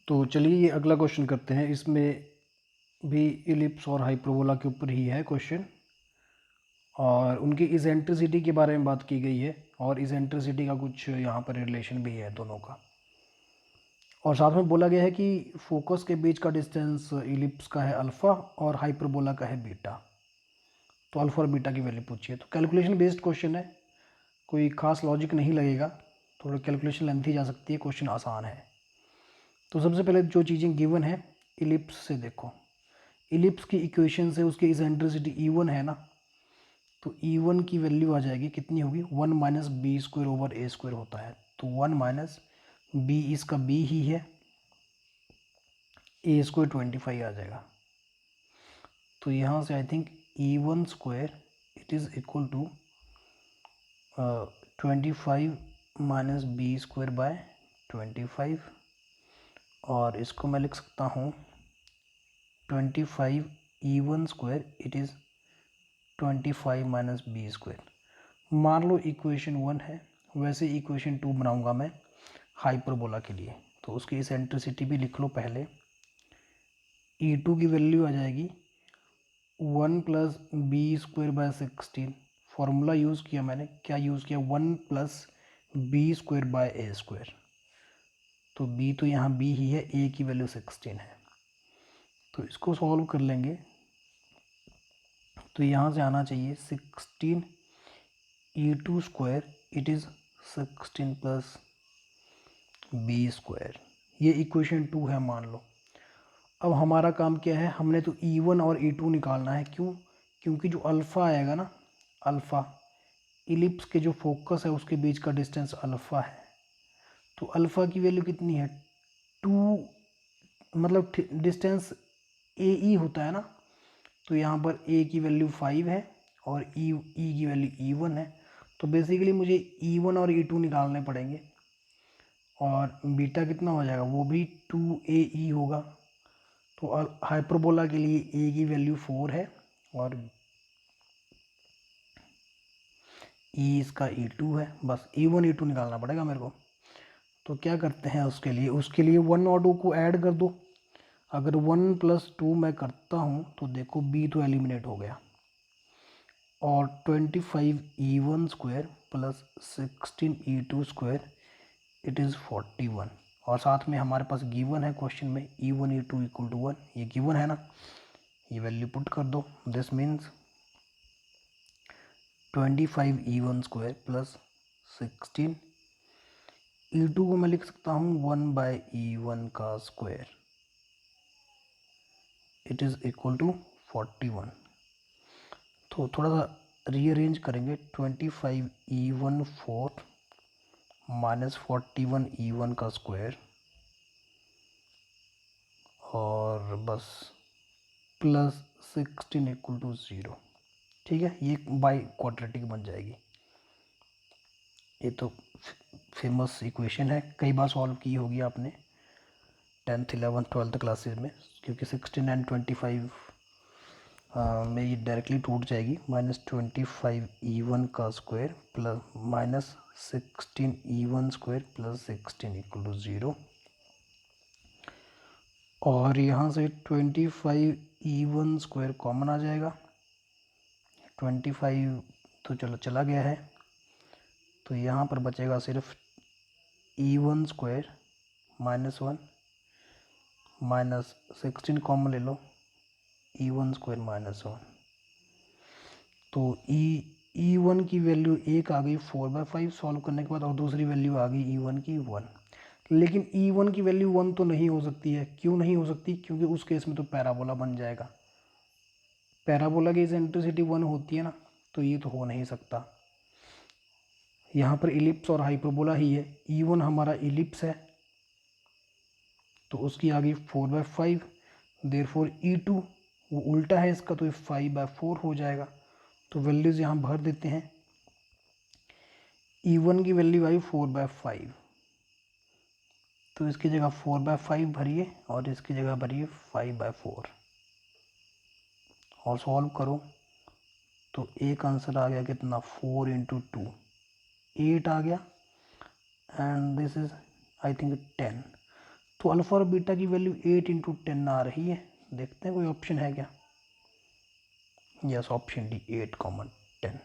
तो चलिए ये अगला क्वेश्चन करते हैं। इसमें भी इलिप्स और हाइपरबोला के ऊपर ही है क्वेश्चन, और उनकी इसेंट्रिसिटी के बारे में बात की गई है, और इसेंट्रिसिटी का कुछ यहाँ पर रिलेशन भी है दोनों का। और साथ में बोला गया है कि फोकस के बीच का डिस्टेंस इलिप्स का है अल्फ़ा और हाइपरबोला का है बीटा। तो अल्फ़ा और बीटा की वैल्यू पूछिए। तो कैलकुलेशन बेस्ड क्वेश्चन है, कोई खास लॉजिक नहीं लगेगा, थोड़ा कैलकुलेशन लेंथी जा सकती है, क्वेश्चन आसान है। तो सबसे पहले जो चीज़ें गिवन है इलिप्स से देखो। इलिप्स की इक्वेशन से उसकी इसेंट्रिसिटी E1 है ना, तो E1 की वैल्यू आ जाएगी, कितनी होगी, 1 minus B square over A square होता है। तो 1 माइनस बी, इसका बी ही है, ए स्क्वायर 25 आ जाएगा। तो यहाँ से I think E1 square it is equal to 25 minus B square by 25, और इसको मैं लिख सकता हूँ 25 E1 square it is 25 minus B square. मान लो इक्वेशन 1 है, वैसे इक्वेशन 2 बनाऊंगा मैं हाइपरबोला के लिए। तो उसकी इसेंट्रिसिटी भी लिख लो पहले। E2 की वैल्यू आ जाएगी 1 plus B square by 16। Formula use किया मैंने, क्या यूज़ किया, 1 plus B square by A square. तो b तो यहाँ b ही है, a की वैल्यू 16 है। तो इसको सॉल्व कर लेंगे, तो यहाँ से आना चाहिए 16 E2 square it is 16 plus B square. ये इक्वेशन 2 है मान लो। अब हमारा काम क्या है, हमने तो E1 और E2 निकालना है। क्यों? क्योंकि जो अल्फ़ा आएगा ना, अल्फ़ा इलिप्स के जो फोकस है उसके बीच का डिस्टेंस अल्फ़ा है। तो अल्फ़ा की वैल्यू कितनी है, 2, मतलब डिस्टेंस ए ई होता है ना, तो यहाँ पर ए की वैल्यू 5 है और ई की वैल्यू E1 है। तो बेसिकली मुझे E1 और E2 निकालने पड़ेंगे, और बीटा कितना हो जाएगा, वो भी 2AE होगा। तो हाइपरबोला के लिए ए की वैल्यू 4 है और ई इसका E2 है। बस E1 E2 निकालना पड़ेगा मेरे को। तो क्या करते हैं उसके लिए 1 और 2 को ऐड कर दो। अगर 1 प्लस 2 मैं करता हूँ तो देखो बी तो एलिमिनेट हो गया, और 25 E1 square plus 16 E2 square it is 41। और साथ में हमारे पास गिवन है क्वेश्चन में E1 E2 इक्वल टू 1, ये गिवन है ना, ये वैल्यू पुट कर दो। This means 25 E1 square plus 16 E2 को मैं लिख सकता हूँ 1 बाय E1 का square it is equal to 41। तो थोड़ा सा रीअरेंज करेंगे, 25 E1 4 माइनस 41 E1 का स्क्वायर, और बस प्लस 16 इक्वल टू 0। ठीक है, ये बाई क्वाड्रेटिक बन जाएगी। ये तो फेमस इक्वेशन है, कई बार सॉल्व की होगी आपने 10th 11th 12th क्लासेस में, क्योंकि 16 एंड 25 में ये डायरेक्टली टूट जाएगी। माइनस 25 E1 का square plus minus 16 E1 square plus 16 equal to 0, और यहाँ से 25 E1 स्क्वायर कॉमन आ जाएगा। 25 तो चलो चला गया है, तो यहाँ पर बचेगा सिर्फ E1 square minus 1 minus 16 common ले लो, E1 स्क्वायर माइनस 1। तो E1 की वैल्यू एक आ गई 4/5 सॉल्व करने के बाद, और दूसरी वैल्यू आ गई E1 की 1। लेकिन E1 की वैल्यू 1 तो नहीं हो सकती है। क्यों नहीं हो सकती? क्योंकि उस केस में तो पैराबोला बन जाएगा। पैराबोला की इसेंट्रिसिटी 1 होती है ना, तो ये तो हो नहीं सकता। यहाँ पर इलिप्स और हाइपरबोला ही है। E1 हमारा इलिप्स है, तो उसकी आ गई 4/5। देयरफॉर E2 वो उल्टा है इसका, तो 5/4 हो जाएगा। तो वैल्यूज़ यहाँ भर देते हैं। E1 की वैल्यू आई 4/5, तो इसकी जगह 4/5 भरिए और इसकी जगह भरिए 5/4, और सॉल्व करो तो एक आंसर आ गया कितना, 4 इंटू 2 8 आ गया, and this is I think 10। तो अल्फ़ा और बीटा की वैल्यू 8 × 10 आ रही है। देखते हैं कोई ऑप्शन है क्या। Yes, option D 8, 10।